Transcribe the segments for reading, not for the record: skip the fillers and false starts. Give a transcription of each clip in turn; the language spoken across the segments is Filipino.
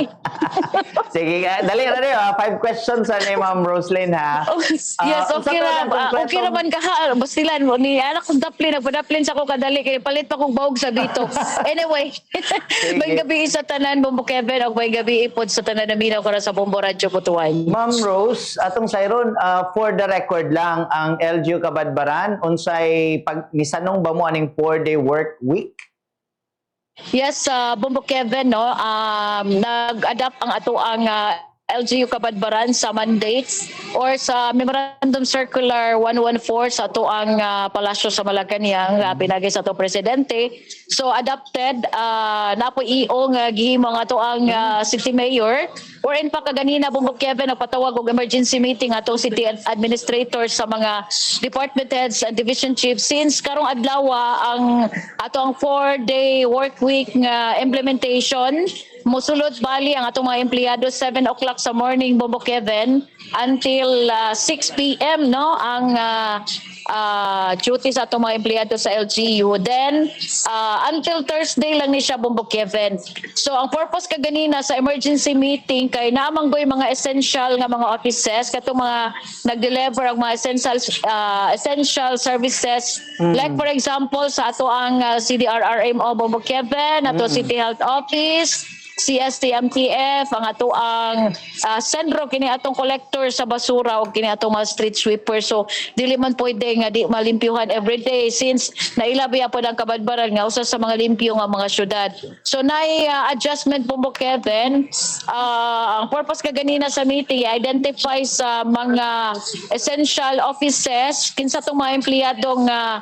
ni. Sige, dali na rin. 5 questions ni Ma'am Roslyn, ha? Yes, okay unsa ra. to ang Okay ra man ka ha. Bastilan mo ni anak kong daplin, nagpadaplin sa ko kadali kay palit pa kong bahog sa bito. Anyway, may gabi sa tanan Bombo Kevin ug may gabi ipod sa tanan naminaw para sa Bombo Radyo Butuan. Ma'am Rose, atong sayron, for the record lang, ang LGU Kabadbaran, unsay pag misanong ba mo aning 4-day work week? Yes, Bombo Kevin, no, nag-adapt ang ato ang LGU Kabadbaran sa mandates or sa Memorandum Circular 114 sa ato ang palasyo sa Malacanang pinagay sa ato presidente. So adopted na po iong gihimo ang ato ang city mayor wherein pa kaganina Bombo Kevin nagpatawag og emergency meeting atong city administrators sa mga department heads and division chiefs since karong adlaw ang ato ang 4-day work week nga implementation musulod bali ang atong mga empleyado 7 o'clock sa morning Bombo Kevin until 6 p.m. no ang duty sa atong mga empleyado sa LGU. Then until Thursday lang ni siya Bombo Kevin. So ang purpose kaganina sa emergency meeting kay naamang goy mga essential nga mga offices katong mga nag-deliver ang mga essential services like for example sa ato ang CDRRMO Bombo Kevin, ato City Health Office, CSTMTF, ang ato ang sendro kini atong collector sa basura o kini atong mga street sweeper. So dili man pwede nga di malimpyuhan everyday since nailabi po ang Kabadbaran nga usa sa mga limpyo nga mga syudad. So nay adjustment Bombo Kevin, ang purpose kaganina sa meeting identify sa mga essential offices kinsa tong mga empleyado nga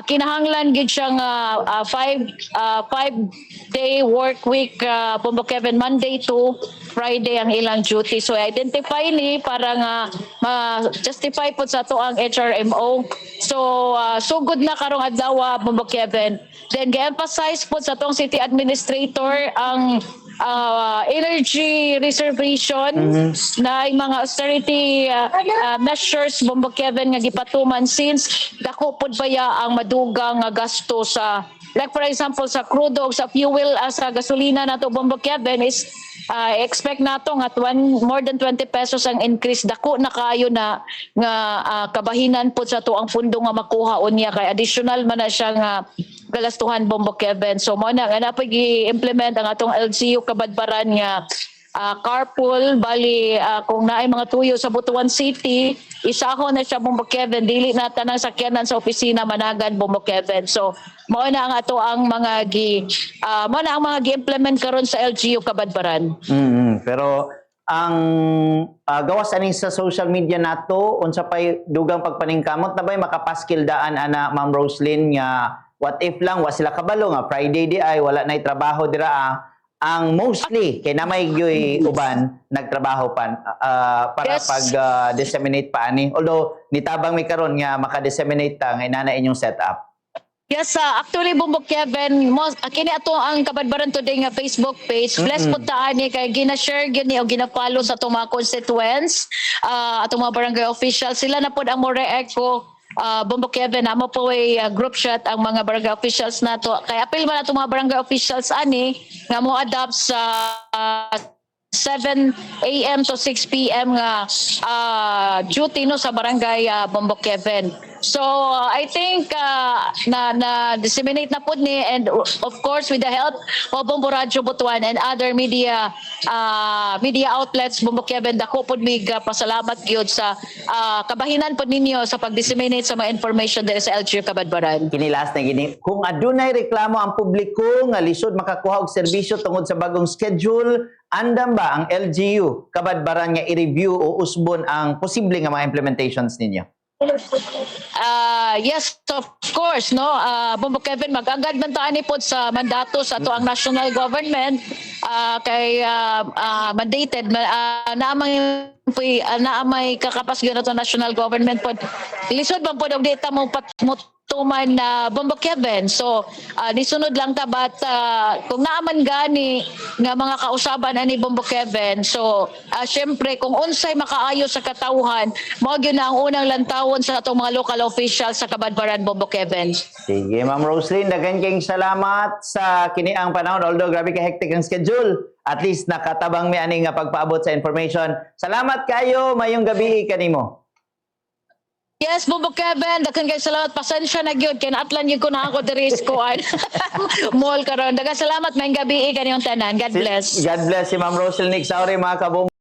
kinahanglan gid siya nga 5-day work week Bombo Kevin Monday to Friday ang ilang duty. So identify ni para nga ma-justify po sa to ang HRMO. So sugod na karong adlaw Bombo Kevin. Then gi-emphasize po sa tong city administrator ang energy reservation na yung mga austerity measures Bombo Kevin nga gipatuman since dako pud baya ang madugang nga gasto sa like for example sa crude o sa fuel sa gasolina nato Bombo Kevin is expect nato nga more than 20 pesos ang increase dako na kayo na nga kabahinan pud sa to ang pundo nga makuha unya kay additional man na siya nga galastuhan Bombo Kevin. So mo na nga napag-i-implement ang atong LGU Kabadbaran nga carpool bali kung naay mga tuyo sa Butuan City isahon na siya Bombo Kevin dili na tanang sakyanan sa opisina managan Bombo Kevin. So mao na ang ato ang mga gi-implement karon sa LGU Kabadbaran. Pero ang gawas aning sa social media nato unsa pay dugang pagpaningkamot na bay makapaskil daan ana Ma'am Roslyn nga what if lang wa sila kabalo nga Friday di ay wala nay trabaho dira ang mostly kay na may gyoy uban nagtrabaho pan para Yes. pag disseminate pa ani although nitabang mi karon nga maka-disseminate ta nga inana inyong setup. Yes, actually Bombo Kevin, kini ato ang Kabadbaran Today nga Facebook page. Bless po taan ni kay gina-share gini o gina-follow sa atong mga constituents, atong mga barangay officials. Sila na pod ang mo react ko Bombo Kevin, amo po ay group chat ang mga barangay officials nato. Kay apil man atong mga barangay officials ani nga mo adapt sa 7 a.m. to 6 p.m. nga duty no sa barangay Bombo Kevin. So I think na disseminate na pod ni and of course with the help of Bombo Radyo Butuan and other media outlets Bombo Kevin dako pod mig pasalamat gyud sa kabahinan pod ninyo sa pag-disseminate sa mga information diri sa LGU Kabadbaran. Kini last na gini kung adunay reklamo ang publiko nga lisod makakuha og serbisyo tungod sa bagong schedule andam ba ang LGU Kabadbaran nga i-review o usbon ang posible nga mga implementations ninyo? Yes, of course, no. Bombo Kevin, mag-agad man taan pod sa mandato sa ato ang national government kay mandated naamay kakapasyon ato national government pod. Lisod man pod og data mo tuman na Bombo Kevin. So nisunod lang tabat kung naaman gani nga mga kausaban ani Bombo Kevin. So syempre kung unsay makaayo sa katawhan, mao gyud na ang unang lantawon sa atong mga local officials sa Kabadbaran Bombo Kevin. Sige, Ma'am Roslyn, daghan kayong salamat sa kiniang panahon. Although grabe ka hectic ang schedule, at least nakatabang mi ani nga pagpaabot sa information. Salamat kayo, mayong gabi kanimo. Yes, Bombo Kevin, daghang kay salamat. Pasensya na gyud kay naatlan gyud ko na ako diri sa kuan. Mall karon. Daghang salamat mayong gabi kaniyong tanan. God bless. God bless si Ma'am Roslyn Nigsauri, mga kabom.